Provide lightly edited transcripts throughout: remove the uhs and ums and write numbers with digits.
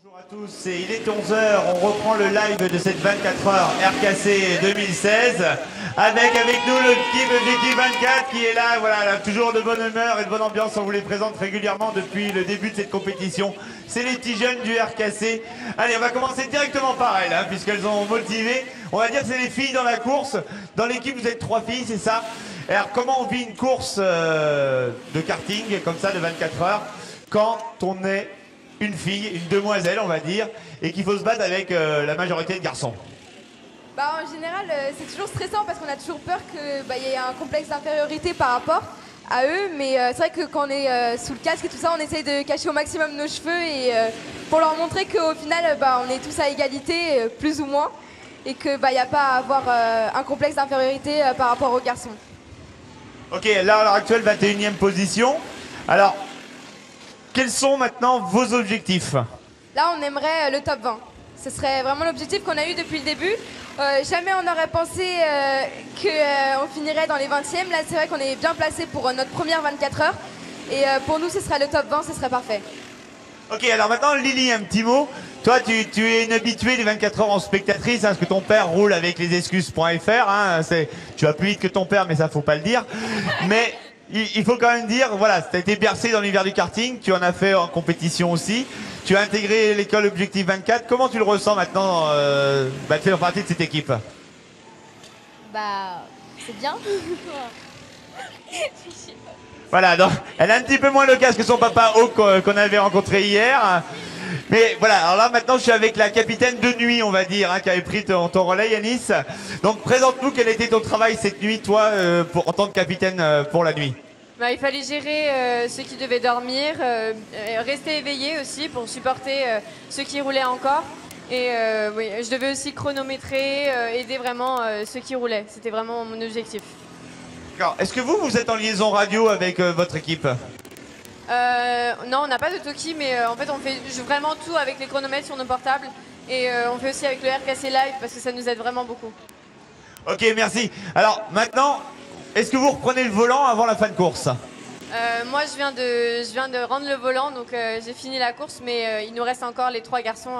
Bonjour à tous, il est 11 h, on reprend le live de cette 24 heures RKC 2016 avec nous l'équipe 24 qui est là, voilà, toujours de bonne humeur et de bonne ambiance, on vous les présente régulièrement depuis le début de cette compétition. C'est les petits jeunes du RKC. Allez, on va commencer directement par elles, hein, puisqu'elles ont motivé. On va dire que c'est les filles dans la course. Dans l'équipe, vous êtes 3 filles, c'est ça? Alors, comment on vit une course de karting, comme ça, de 24 heures, quand on est une fille, une demoiselle, on va dire, et qu'il faut se battre avec la majorité de garçons? Bah, en général, c'est toujours stressant parce qu'on a toujours peur qu'il y ait un complexe d'infériorité par rapport à eux. Mais c'est vrai que quand on est sous le casque et tout ça, on essaye de cacher au maximum nos cheveux et pour leur montrer qu'au final, on est tous à égalité, plus ou moins, et qu'il n'y a pas à avoir un complexe d'infériorité par rapport aux garçons. Ok, là à l'heure actuelle, 21e position. Alors, quels sont maintenant vos objectifs? Là, on aimerait le top 20. Ce serait vraiment l'objectif qu'on a eu depuis le début. Jamais on n'aurait pensé qu'on finirait dans les 20e. Là, c'est vrai qu'on est bien placé pour notre première 24 heures. Et pour nous, ce serait le top 20, ce serait parfait. Ok, alors maintenant, Lily, un petit mot. Toi, tu es une habituée des 24 heures en spectatrice, hein, parce que ton père roule avec lesexcuses.fr. Hein, tu vas plus vite que ton père, mais ça, faut pas le dire. Mais il faut quand même dire, voilà, tu as été bercé dans l'univers du karting, tu en as fait en compétition aussi. Tu as intégré l'école Objectif 24. Comment tu le ressens maintenant de faire partie de cette équipe? Bah, c'est bien. Voilà, donc, elle a un petit peu moins le casque que son papa Hawk qu'on avait rencontré hier. Mais voilà, alors là maintenant je suis avec la capitaine de nuit, on va dire, hein, qui avait pris ton relais, Yanis. Donc présente-nous quel était ton travail cette nuit, toi, en tant que capitaine pour la nuit. Il fallait gérer ceux qui devaient dormir, rester éveillé aussi pour supporter ceux qui roulaient encore. Et oui, je devais aussi chronométrer, aider vraiment ceux qui roulaient. C'était vraiment mon objectif. D'accord. Est-ce que vous êtes en liaison radio avec votre équipe? Non, on n'a pas de talkie, mais en fait on fait vraiment tout avec les chronomètres sur nos portables. Et on fait aussi avec le RKC Live parce que ça nous aide vraiment beaucoup. Ok, merci. Alors maintenant, est-ce que vous reprenez le volant avant la fin de course? Moi je viens de rendre le volant, donc j'ai fini la course, mais il nous reste encore les 3 garçons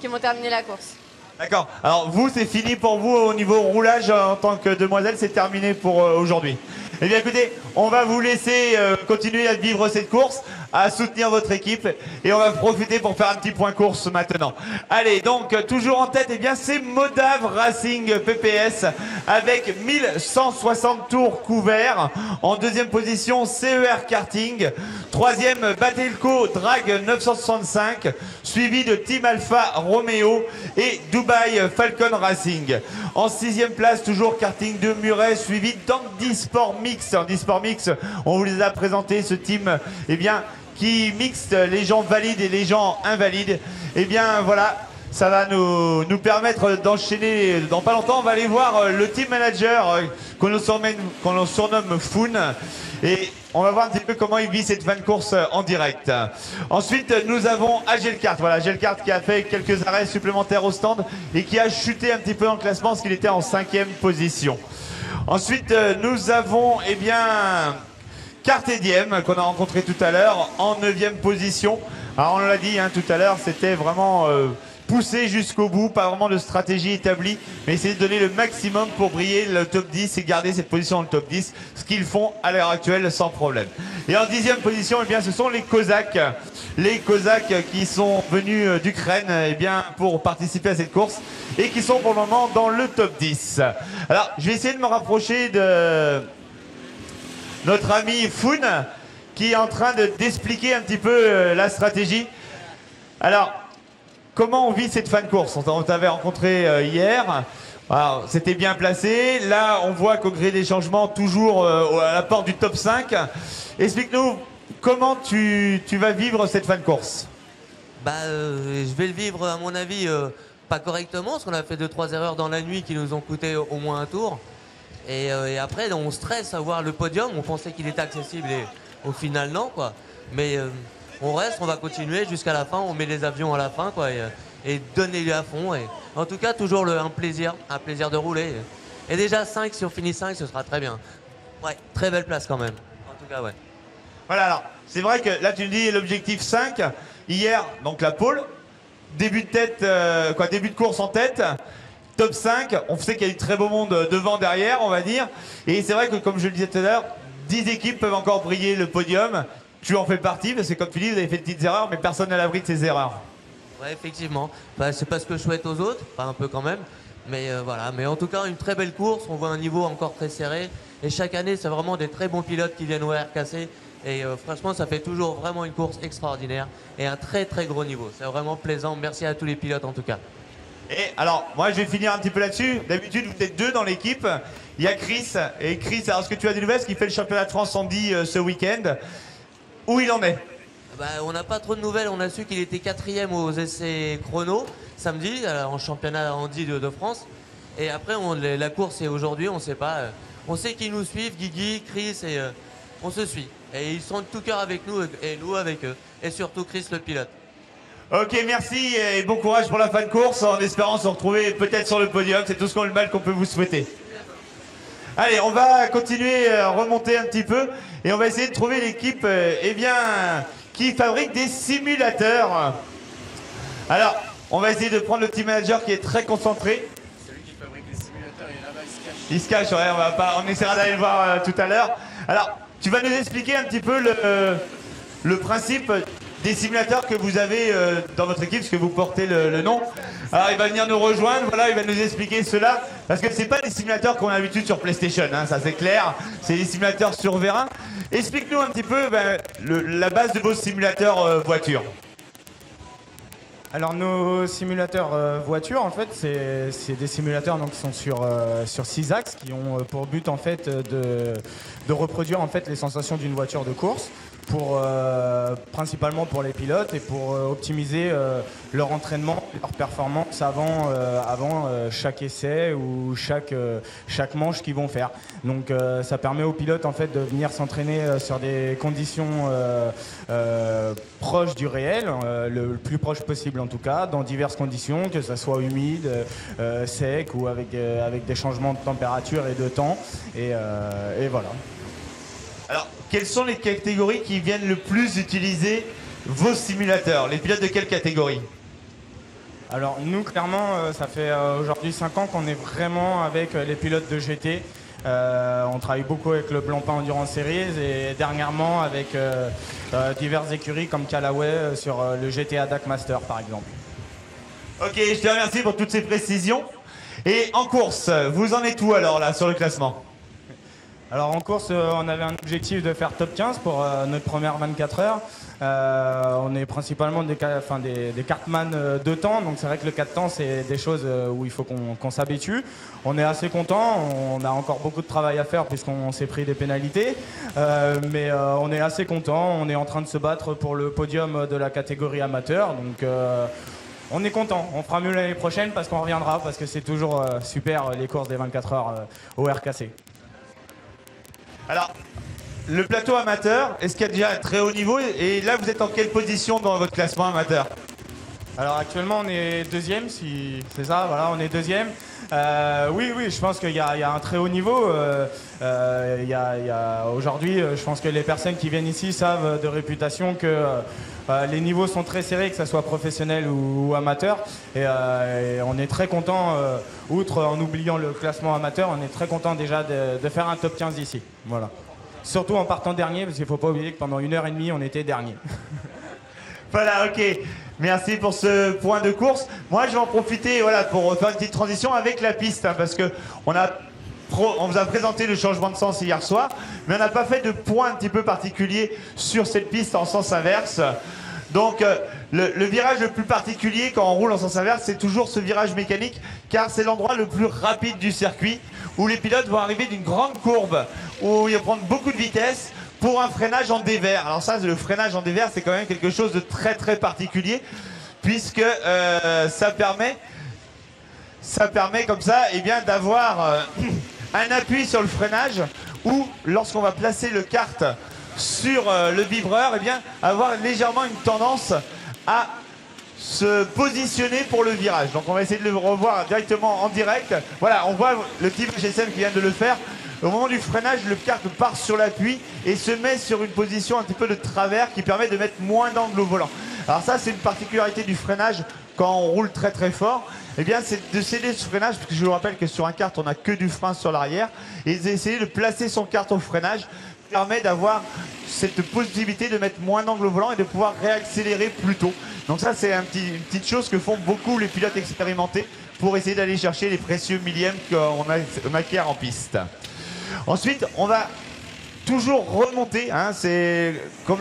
qui vont terminer la course. D'accord. Alors vous, c'est fini pour vous au niveau roulage en tant que demoiselle, c'est terminé pour aujourd'hui. Eh bien écoutez, on va vous laisser continuer à vivre cette course, à soutenir votre équipe et on va profiter pour faire un petit point course maintenant. Allez, donc toujours en tête, eh bien c'est Modav Racing PPS avec 1160 tours couverts. En deuxième position, CER Karting. Troisième, Batelco Drag 965, suivi de Team Alpha Romeo et Dubai Falcon Racing. En sixième place, toujours Karting de Muret, suivi d'Andy Sport Mix. Andy Sport Mix, on vous les a présentés, ce team, eh bien, qui mixte les gens valides et les gens invalides. Eh bien, voilà. Ça va nous permettre d'enchaîner. Dans pas longtemps, on va aller voir le team manager qu'on nous surnomme Foun. Et on va voir un petit peu comment il vit cette fin de course en direct. Ensuite, nous avons Agelkart. Voilà, Agelkart qui a fait quelques arrêts supplémentaires au stand et qui a chuté un petit peu dans le classement parce qu'il était en 5e position. Ensuite, nous avons, eh bien, Cartediem qu'on a rencontré tout à l'heure en 9e position. Alors on l'a dit hein, tout à l'heure, c'était vraiment poussé jusqu'au bout, pas vraiment de stratégie établie, mais essayer de donner le maximum pour briller le top 10 et garder cette position dans le top 10, ce qu'ils font à l'heure actuelle sans problème. Et en 10e position, eh bien, ce sont les Cosaques. Les Cosaques qui sont venus d'Ukraine eh bien, pour participer à cette course et qui sont pour le moment dans le top 10. Alors, je vais essayer de me rapprocher de notre ami Foun qui est en train d'expliquer un petit peu la stratégie. Alors, comment on vit cette fin de course? On t'avait rencontré hier. C'était bien placé. Là, on voit qu'au gré des changements, toujours à la porte du top 5. Explique-nous comment tu vas vivre cette fin de course. Je vais le vivre, à mon avis, pas correctement, parce qu'on a fait 2-3 erreurs dans la nuit qui nous ont coûté au moins un tour. Et après, on stresse à voir le podium. On pensait qu'il était accessible et au final, non, quoi. Mais on reste, on va continuer jusqu'à la fin. On met les avions à la fin, quoi, et donner-lui à fond. Et, en tout cas, toujours un plaisir de rouler. Et déjà, 5, si on finit 5, ce sera très bien. Ouais, très belle place quand même. En tout cas, ouais. Voilà, alors, c'est vrai que là, tu me dis l'objectif 5. Hier, donc la pole. début de tête, début de course en tête. Top 5, on sait qu'il y a du très beau monde devant, derrière, on va dire. Et c'est vrai que, comme je le disais tout à l'heure, 10 équipes peuvent encore briller le podium. Tu en fais partie, parce que comme tu dis, vous avez fait de petites erreurs, mais personne n'a l'abri de ces erreurs. Ouais, effectivement. Bah, c'est pas ce que je souhaite aux autres, pas un peu quand même. Mais voilà. Mais en tout cas, une très belle course. On voit un niveau encore très serré. Et chaque année, c'est vraiment des très bons pilotes qui viennent au RKC. Et franchement, ça fait toujours vraiment une course extraordinaire et un très très gros niveau. C'est vraiment plaisant. Merci à tous les pilotes en tout cas. Et alors, moi je vais finir un petit peu là-dessus. D'habitude, vous êtes deux dans l'équipe. Il y a Chris. Et Chris, alors est-ce que tu as des nouvelles? Parce qu'il fait le championnat de France Andy ce week-end. Où il en est? Bah, on n'a pas trop de nouvelles. On a su qu'il était 4e aux essais chrono samedi en championnat Andy de France. Et après, la course est aujourd'hui, on ne sait pas. On sait qu'ils nous suivent, Guigui, Chris, et on se suit. Et ils sont de tout cœur avec nous et nous avec eux. Et surtout Chris, le pilote. Ok, merci et bon courage pour la fin de course, en espérant se retrouver peut-être sur le podium. C'est tout le mal qu'on peut vous souhaiter. Allez, on va continuer à remonter un petit peu et on va essayer de trouver l'équipe qui fabrique des simulateurs. Alors, on va essayer de prendre le team manager qui est très concentré. Celui qui fabrique les simulateurs, il est là-bas, il se cache. Il se cache, ouais, on essaiera d'aller le voir tout à l'heure. Alors, tu vas nous expliquer un petit peu le principe des simulateurs que vous avez dans votre équipe, parce que vous portez le nom. Alors il va venir nous rejoindre, voilà, il va nous expliquer cela, parce que c'est pas des simulateurs qu'on a l'habitude sur PlayStation, hein, ça c'est clair, c'est des simulateurs sur Vérin. Explique-nous un petit peu la base de vos simulateurs voitures. Alors nos simulateurs voitures en fait c'est des simulateurs donc, qui sont sur 6 axes qui ont pour but en fait de reproduire en fait les sensations d'une voiture de course principalement pour les pilotes et pour optimiser leur entraînement, leur performance avant chaque essai ou chaque manche qu'ils vont faire. Donc ça permet aux pilotes en fait de venir s'entraîner sur des conditions proches du réel, le plus proche possible en tout cas, dans diverses conditions, que ce soit humide, sec ou avec des changements de température et de temps. Et voilà. Alors, quelles sont les catégories qui viennent le plus utiliser vos simulateurs? Les pilotes de quelle catégorie? Alors nous clairement ça fait aujourd'hui 5 ans qu'on est vraiment avec les pilotes de GT. On travaille beaucoup avec le Blancpain Endurance Series et dernièrement avec diverses écuries comme Callaway sur le GTA DAC Master par exemple. Ok, je te remercie pour toutes ces précisions. Et en course, vous en êtes où alors là sur le classement? Alors en course, on avait un objectif de faire top 15 pour notre première 24 heures. On est principalement des kartman de temps, donc c'est vrai que le 4 temps, c'est des choses où il faut qu'on s'habitue. On est assez content, on a encore beaucoup de travail à faire puisqu'on s'est pris des pénalités, mais on est assez content, on est en train de se battre pour le podium de la catégorie amateur, donc on est content. On fera mieux l'année prochaine parce qu'on reviendra, parce que c'est toujours super les courses des 24 heures au RKC. Alors, le plateau amateur, est-ce qu'il y a déjà un très haut niveau? Et là, vous êtes en quelle position dans votre classement amateur? Alors actuellement, on est deuxième, si c'est ça, voilà, on est deuxième. Oui, je pense qu'il y a un très haut niveau. Aujourd'hui, je pense que les personnes qui viennent ici savent de réputation que les niveaux sont très serrés, que ce soit professionnel ou amateur. Et on est très content, outre en oubliant le classement amateur, on est très content déjà de faire un top 15 ici. Voilà. Surtout en partant dernier, parce qu'il ne faut pas oublier que pendant 1h30, on était dernier. Voilà, ok. Merci pour ce point de course. Moi, je vais en profiter pour faire une petite transition avec la piste, hein, parce que on vous a présenté le changement de sens hier soir, mais on n'a pas fait de point un petit peu particulier sur cette piste en sens inverse. Donc, le virage le plus particulier quand on roule en sens inverse, c'est toujours ce virage mécanique, car c'est l'endroit le plus rapide du circuit, où les pilotes vont arriver d'une grande courbe, où ils vont prendre beaucoup de vitesse, pour un freinage en dévers. Alors ça, le freinage en dévers, c'est quand même quelque chose de très très particulier, puisque ça permet comme ça d'avoir un appui sur le freinage, ou lorsqu'on va placer le kart sur le vibreur, avoir légèrement une tendance à se positionner pour le virage. Donc on va essayer de le revoir directement en direct. Voilà, on voit le team GSM qui vient de le faire. Au moment du freinage, le kart part sur l'appui et se met sur une position un petit peu de travers qui permet de mettre moins d'angle au volant. Alors ça, c'est une particularité du freinage quand on roule très très fort, eh bien c'est de céder ce freinage, parce que je vous rappelle que sur un kart on n'a que du frein sur l'arrière, et d'essayer de placer son kart au freinage permet d'avoir cette possibilité de mettre moins d'angle au volant et de pouvoir réaccélérer plus tôt. Donc ça c'est une petite chose que font beaucoup les pilotes expérimentés pour essayer d'aller chercher les précieux millièmes qu'on acquiert en piste. Ensuite on va toujours remonter, hein, c'est comme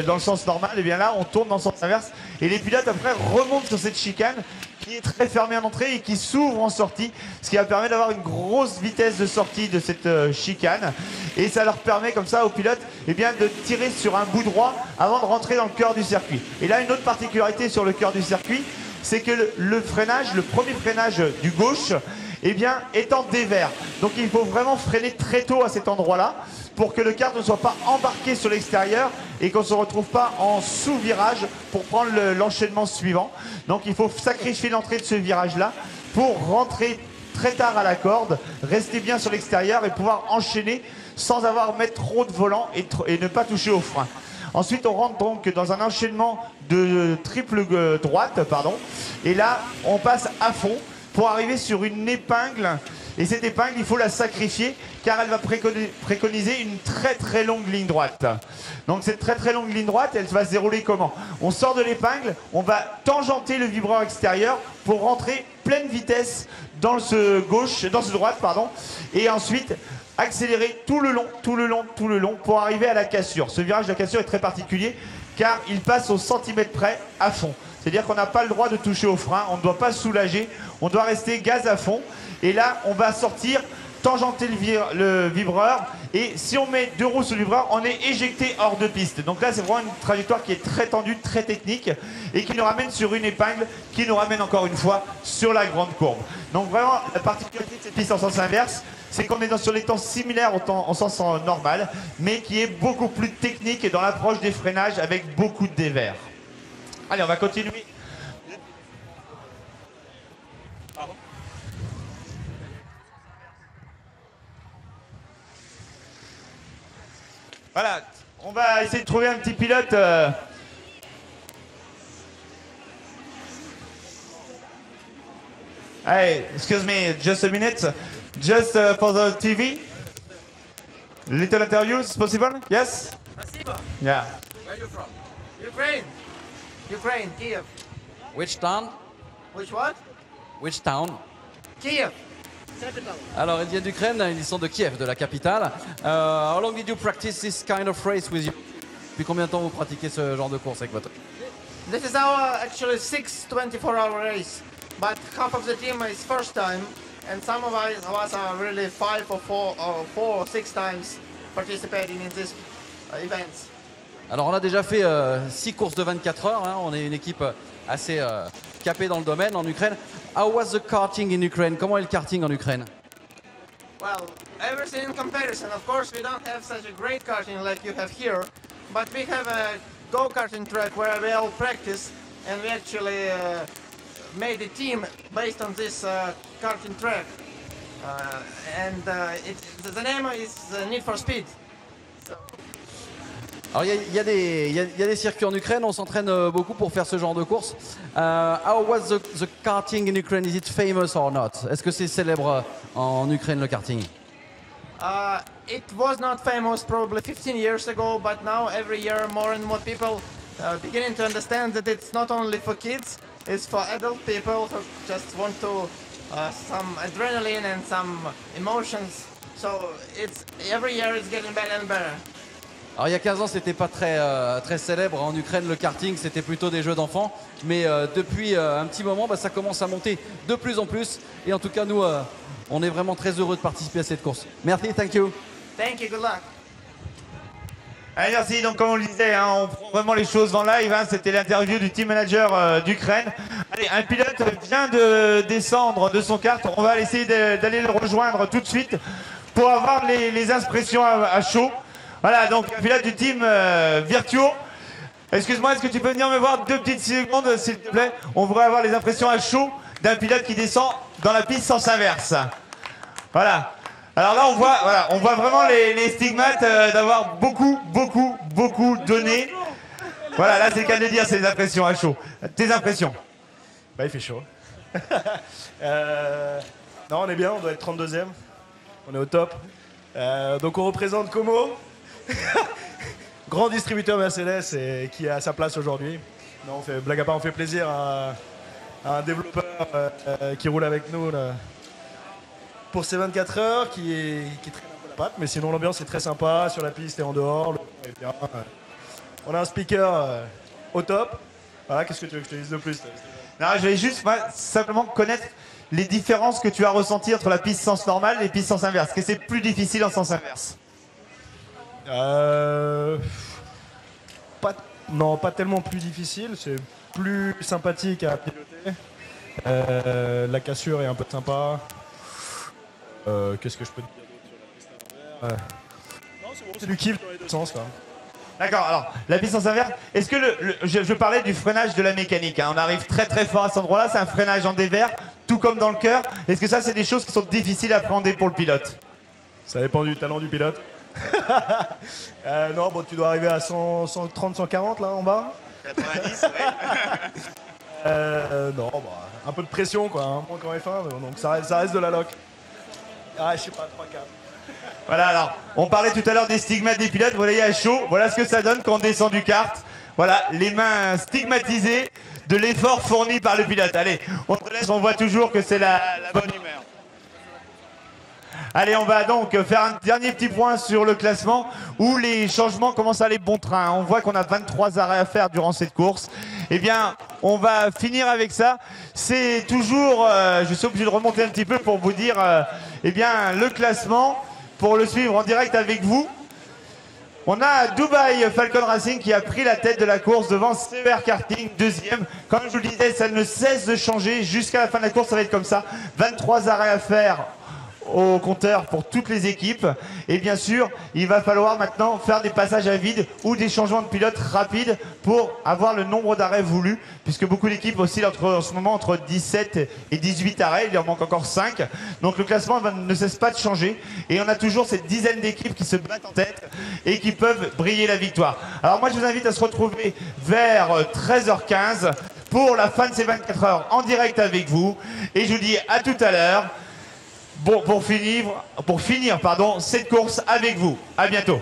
dans le sens normal, et bien là on tourne dans le sens inverse et les pilotes après remontent sur cette chicane qui est très fermée en entrée et qui s'ouvre en sortie, ce qui va permettre d'avoir une grosse vitesse de sortie de cette chicane, et ça leur permet comme ça aux pilotes eh bien, de tirer sur un bout droit avant de rentrer dans le cœur du circuit. Et là une autre particularité sur le cœur du circuit, c'est que le freinage, le premier freinage du gauche, eh bien, est en dévers. Donc il faut vraiment freiner très tôt à cet endroit-là pour que le kart ne soit pas embarqué sur l'extérieur et qu'on ne se retrouve pas en sous-virage pour prendre l'enchaînement suivant. Donc il faut sacrifier l'entrée de ce virage-là pour rentrer très tard à la corde, rester bien sur l'extérieur et pouvoir enchaîner sans avoir à mettre trop de volant et ne pas toucher au frein. Ensuite, on rentre donc dans un enchaînement de triple droite, et là, on passe à fond pour arriver sur une épingle. Et cette épingle, il faut la sacrifier car elle va préconiser une très très longue ligne droite. Donc cette très très longue ligne droite, elle va se dérouler comment? On sort de l'épingle, on va tangenter le vibreur extérieur pour rentrer pleine vitesse dans ce droite, et ensuite accélérer tout le long pour arriver à la cassure. Ce virage de la cassure est très particulier car il passe au centimètre près à fond. C'est-à-dire qu'on n'a pas le droit de toucher au frein, on ne doit pas soulager, on doit rester gaz à fond. Et là, on va sortir, tangenter le vibreur, et si on met 2 roues sur le vibreur, on est éjecté hors de piste. Donc là, c'est vraiment une trajectoire qui est très tendue, très technique, et qui nous ramène sur une épingle, qui nous ramène encore une fois sur la grande courbe. Donc vraiment, la particularité de cette piste en sens inverse, c'est qu'on est sur les temps similaires en sens normal, mais qui est beaucoup plus technique dans l'approche des freinages avec beaucoup de dévers. Allez, on va continuer. Voilà, on va essayer de trouver un petit pilote. Hey, excuse me, just a minute. Just for the TV. Little interview, is possible? Yes? Спасибо. Yeah. Where are you from? Ukraine. Ukraine, Kiev. Which town? Which what? Which town? Kiev. Capital. Alors, ils viennent d'Ukraine, ils sont de Kiev, de la capitale. How long did you practice this kind of race with you? Depuis combien de temps vous pratiquez ce genre de course avec votre... This is our actually 6 24-hour race, but half of the team is first time, and some of us are really 5 or 4 or 6 times participating in these events. Alors, on a déjà fait 6 courses de 24 heures, hein. On est une équipe assez capée dans le domaine en Ukraine. How was the karting in Ukraine? Comment est le karting en Ukraine? Well, everything in comparison. Of course, we don't have such a great karting like you have here, but we have a go-karting track where we all practice, and we actually made a team based on this karting track. The name is Need for Speed. So. Alors il y a des circuits en Ukraine, on s'entraîne beaucoup pour faire ce genre de course. How was the karting in Ukraine? Is it famous or not? Est-ce que c'est célèbre en Ukraine le karting? It was not famous probably 15 years ago, but now every year more and more people beginning to understand that it's not only for kids, it's for adult people who just want to some adrenaline and some emotions. So every year it's getting better and better. Alors il y a 15 ans, c'était pas très célèbre en Ukraine le karting, c'était plutôt des jeux d'enfants. Mais depuis un petit moment, ça commence à monter de plus en plus. Et en tout cas, nous, on est vraiment très heureux de participer à cette course. Merci, thank you. Thank you, good luck. Allez, merci. Donc comme on le disait, hein, on prend vraiment les choses en live. Hein, c'était l'interview du team manager d'Ukraine. Allez, un pilote vient de descendre de son kart. On va essayer d'aller le rejoindre tout de suite pour avoir les impressions à chaud. Voilà, donc pilote du team Virtuo. Excuse-moi, est-ce que tu peux venir me voir 2 petites secondes, s'il te plaît? On voudrait avoir les impressions à chaud d'un pilote qui descend dans la piste sens inverse. Voilà. Alors là, on voit vraiment les stigmates d'avoir beaucoup donné. Voilà, là, c'est le cas de dire, c'est les impressions à chaud. Tes impressions? Bah, il fait chaud. Non, on est bien, on doit être 32e. On est au top. Donc on représente Como, grand distributeur Mercedes et qui est à sa place aujourd'hui. Non, on fait, blague à part, on fait plaisir à un développeur qui roule avec nous là, pour ces 24 heures, qui traîne un peu la patte. Mais sinon l'ambiance est très sympa, sur la piste et en dehors. Le temps est bien. On a un speaker au top. Voilà, qu'est-ce que tu veux que je te dise de plus? Non, je vais juste moi, simplement connaître les différences que tu as ressenties entre la piste sens normal et la piste sens inverse. Qu'est-ce que c'est plus difficile en sens inverse? Non, pas tellement plus difficile, c'est plus sympathique à piloter. La cassure est un peu sympa. Qu'est-ce que je peux te dire d'autre sur la piste à l'envers? Non, c'est bon, c'est du kiff dans les deux sens, quoi. D'accord, alors la piste sens inverse, est-ce que je parlais du freinage de la mécanique, hein, on arrive très très fort à cet endroit-là, c'est un freinage en dévers, tout comme dans le cœur. Est-ce que ça c'est des choses qui sont difficiles à appréhender pour le pilote? Ça dépend du talent du pilote. Non, bon, tu dois arriver à 130, 140 là en bas. 90, oui. Non, bah, un peu de pression quoi, hein, moins qu'en F1, donc ça reste de la loc. Ah, je sais pas, 3-4. Voilà, alors, on parlait tout à l'heure des stigmates des pilotes, vous voyez à chaud, voilà ce que ça donne quand on descend du kart. Voilà, les mains stigmatisées de l'effort fourni par le pilote. Allez, on te laisse, on voit toujours que c'est la bonne humeur. Allez, on va donc faire un dernier petit point sur le classement où les changements commencent à aller bon train. On voit qu'on a 23 arrêts à faire durant cette course. Eh bien, on va finir avec ça. C'est toujours, je suis obligé de remonter un petit peu pour vous dire, eh bien, le classement, pour le suivre en direct avec vous. On a Dubaï Falcon Racing qui a pris la tête de la course devant CER Karting, deuxième. Comme je vous le disais, ça ne cesse de changer. Jusqu'à la fin de la course, ça va être comme ça. 23 arrêts à faire au compteur pour toutes les équipes. Et bien sûr, il va falloir maintenant faire des passages à vide ou des changements de pilote rapides pour avoir le nombre d'arrêts voulus, puisque beaucoup d'équipes oscillent en ce moment entre 17 et 18 arrêts. Il en manque encore 5. Donc le classement ne cesse pas de changer. Et on a toujours cette dizaine d'équipes qui se battent en tête et qui peuvent briller la victoire. Alors moi, je vous invite à se retrouver vers 13h15 pour la fin de ces 24 heures en direct avec vous. Et je vous dis à tout à l'heure. Bon, pour finir, cette course avec vous. À bientôt.